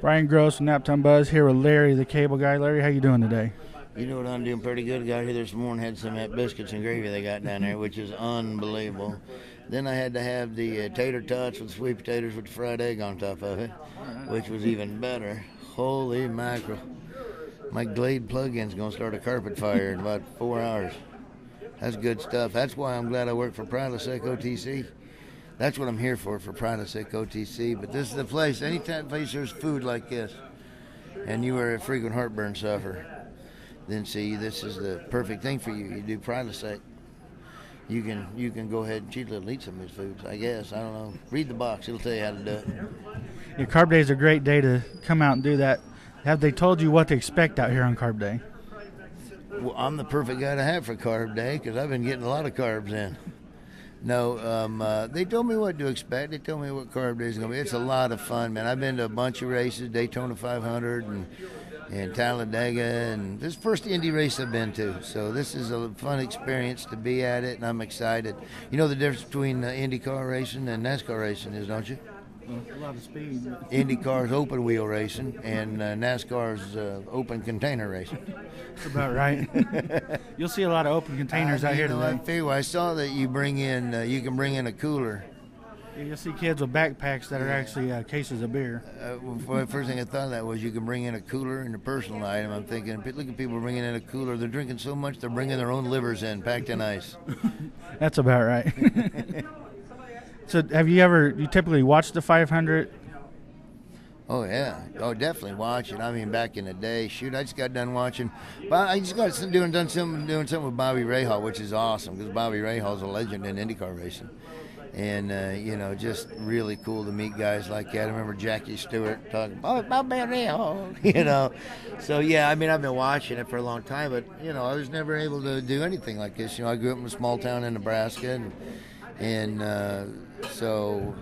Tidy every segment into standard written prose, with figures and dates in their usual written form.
Brian Groce from Naptown Buzz here with Larry, the cable guy. Larry, how you doing today? You know what, I'm doing pretty good. Got here this morning, had some of that biscuits and gravy they got down there, which is unbelievable. Then I had to have the tater tots with sweet potatoes with the fried egg on top of it, which was even better. Holy mackerel. My Glade plug-in's going to start a carpet fire in about 4 hours. That's good stuff. That's why I'm glad I work for Prilosec OTC. That's what I'm here for Prilosec OTC. But this is the place, anytime place there's food like this, and you are a frequent heartburn sufferer, then see, this is the perfect thing for you. You do Prilosec. You can go ahead and cheat a little, eat some of these foods, I guess. I don't know. Read the box. It'll tell you how to do it. Yeah, Carb Day is a great day to come out and do that. Have they told you what to expect out here on Carb Day? Well, I'm the perfect guy to have for Carb Day because I've been getting a lot of carbs in. No, they told me what to expect. They told me what Carb Day is going to be. It's a lot of fun, man. I've been to a bunch of races, Daytona 500 and Talladega, and this is the first Indy race I've been to. So this is a fun experience to be at it, and I'm excited. You know the difference between IndyCar racing and NASCAR racing is, don't you? A lot of speed. IndyCar's open wheel racing, and NASCAR's open container racing. That's about right. You'll see a lot of open containers out here today. I saw that you bring in, you can bring in a cooler. Yeah, you'll see kids with backpacks that are actually cases of beer. Well, first thing I thought of that was you can bring in a cooler and a personal item. I'm thinking, look at people bringing in a cooler. They're drinking so much they're bringing their own livers in, packed in ice. That's about right. So you typically watch the 500? Oh, yeah. Oh, definitely watch it. I mean, back in the day, shoot, I just got done watching. But I just got doing something with Bobby Rahal, which is awesome because Bobby Rahal's a legend in IndyCar racing. And, just really cool to meet guys like that. I remember Jackie Stewart talking about Bobby Rahal, So, yeah, I mean, I've been watching it for a long time, but, I was never able to do anything like this. I grew up in a small town in Nebraska, and so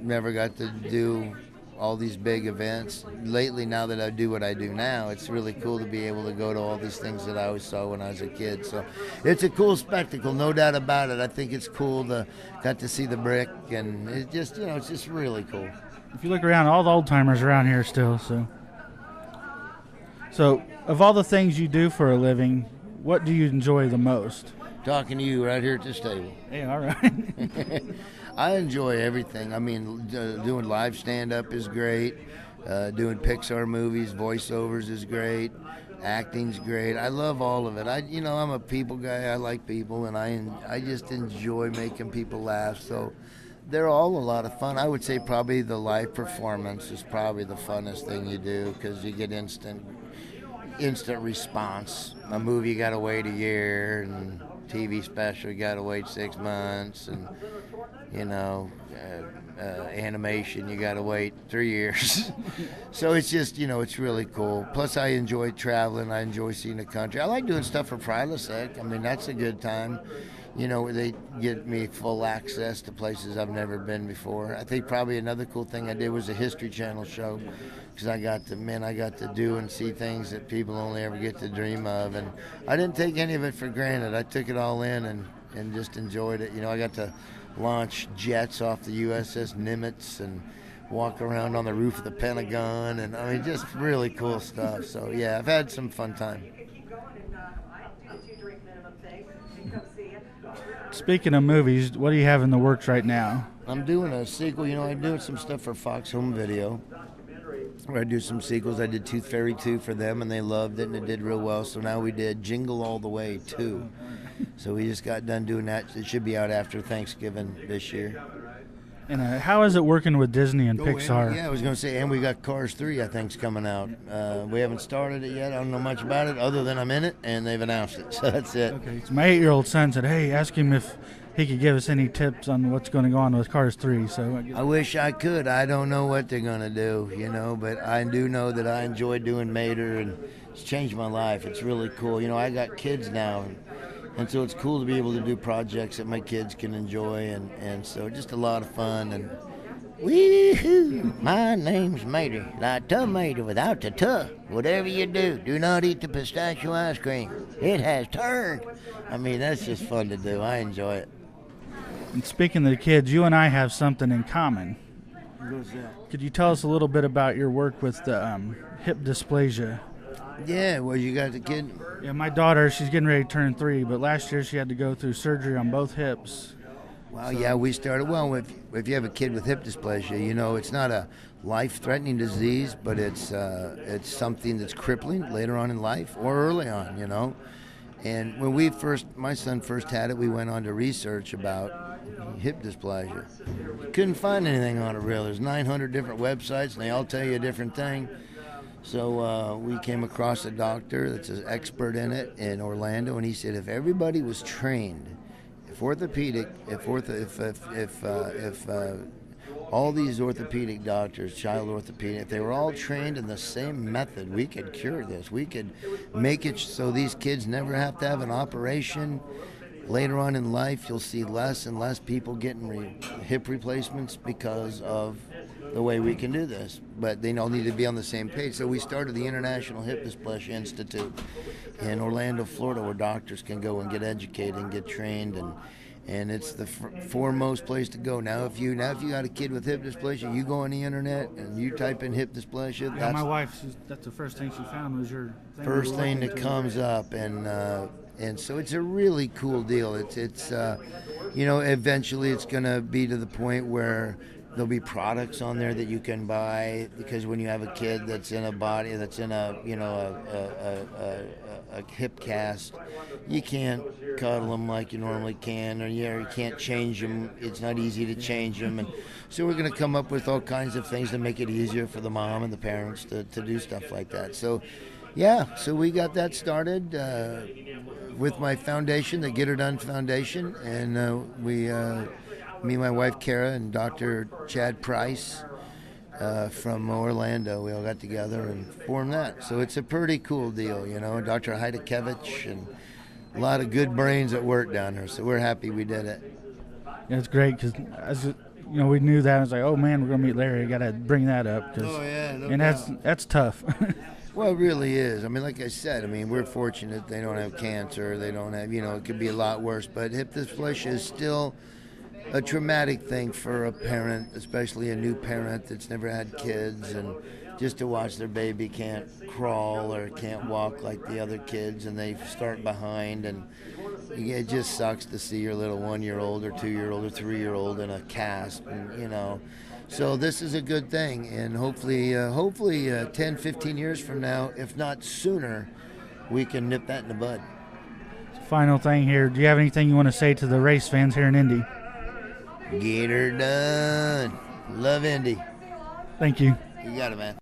never got to do all these big events. Lately, now that I do what I do now, it's really cool to be able to go to all these things that I always saw when I was a kid. So it's a cool spectacle, no doubt about it. I think it's cool got to see the brick, and it just, it's just really cool. If you look around, all the old timers around here still. So of all the things you do for a living, what do you enjoy the most? Talking to you right here at this table. Hey, all right. I enjoy everything. I mean, doing live stand-up is great. Doing Pixar movies, voiceovers is great. Acting's great. I love all of it. I'm a people guy. I like people, and I just enjoy making people laugh. So they're all a lot of fun. I would say probably the live performance is probably the funnest thing you do because you get instant response. A movie you got to wait a year, and TV special you got to wait 6 months, and animation you got to wait 3 years. So it's just, it's really cool. Plus I enjoy traveling. I enjoy seeing the country. I like doing stuff for Prilosec. I mean, that's a good time. Where they get me full access to places I've never been before. I think probably another cool thing I did was a History Channel show because I got to do and see things that people only ever get to dream of. And I didn't take any of it for granted. I took it all in and just enjoyed it. I got to launch jets off the USS Nimitz and walk around on the roof of the Pentagon. And, I mean, just really cool stuff. So, yeah, I've had some fun time. Speaking of movies, what do you have in the works right now? I'm doing a sequel. I'm doing some stuff for Fox Home Video where I do some sequels. I did Tooth Fairy 2 for them, and they loved it, and it did real well. So now we did Jingle All the Way 2. So we just got done doing that. It should be out after Thanksgiving this year. And how is it working with Disney and Pixar? Yeah, I was going to say, and we got Cars 3, I think, is coming out. We haven't started it yet. I don't know much about it other than I'm in it, and they've announced it. So that's it. Okay. So my 8-year-old son said, hey, ask him if he could give us any tips on what's going to go on with Cars 3. So I wish I could. I don't know what they're going to do, but I do know that I enjoy doing Mater, and it's changed my life. It's really cool. I got kids now, and so it's cool to be able to do projects that my kids can enjoy, and so just a lot of fun. And wee-hoo, my name's Mater, like tomato without the tuh. Whatever you do, do not eat the pistachio ice cream. It has turned. I mean, that's just fun to do. I enjoy it. And speaking of the kids, you and I have something in common. Could you tell us a little bit about your work with the hip dysplasia? Yeah, well, you got the kid. Yeah, my daughter, she's getting ready to turn 3, but last year she had to go through surgery on both hips. Well, yeah, we started. Well, if you have a kid with hip dysplasia, you know, it's not a life-threatening disease, but it's something that's crippling later on in life or early on, you know. And when my son first had it, we went on to research about hip dysplasia. Couldn't find anything on it really. There's 900 different websites, and they all tell you a different thing. So we came across a doctor that's an expert in it in Orlando, and he said if everybody was trained, if all these orthopedic doctors, child orthopedic, if they were all trained in the same method, we could cure this. We could make it so these kids never have to have an operation. Later on in life, you'll see less and less people getting hip replacements because of the way we can do this. But they all need to be on the same page. So we started the International Hip Dysplasia Institute in Orlando, Florida, where doctors can go and get educated and get trained, and it's the foremost place to go. Now if you got a kid with hip dysplasia, you go on the internet and you type in hip dysplasia. Yeah, my wife, that's the first thing she found was your thing. First thing that comes up, and so it's a really cool deal. It's you know, eventually it's going to be to the point where there'll be products on there that you can buy, because when you have a kid that's in a body that's in a, you know, a hip cast, you can't cuddle them like you normally can, or you can't change them. It's not easy to change them, and so we're going to come up with all kinds of things to make it easier for the mom and the parents to do stuff like that. So yeah, so we got that started with my foundation, the Get Her Done Foundation, and me and my wife Kara and Dr. Chad Price from Orlando, we all got together and formed that. So it's a pretty cool deal, you know. Dr. Haidakevich and a lot of good brains at work down there. So we're happy we did it. Yeah, it's great because you know, we knew that. I was like, oh man, we're gonna meet Larry. Got to bring that up. Oh yeah, and that's tough. Well, it really is. I mean, like I said, I mean, we're fortunate they don't have cancer. They don't have, you know, it could be a lot worse. But hip dysplasia is still a traumatic thing for a parent, especially a new parent that's never had kids, and just to watch their baby can't crawl or can't walk like the other kids, and they start behind, and it just sucks to see your little 1-year-old or 2-year-old or 3-year-old in a cast, and, you know. So this is a good thing, and hopefully 10, 15 years from now, if not sooner, we can nip that in the bud. Final thing here, do you have anything you want to say to the race fans here in Indy? Get her done. Love Indy. Thank you. You got it, man.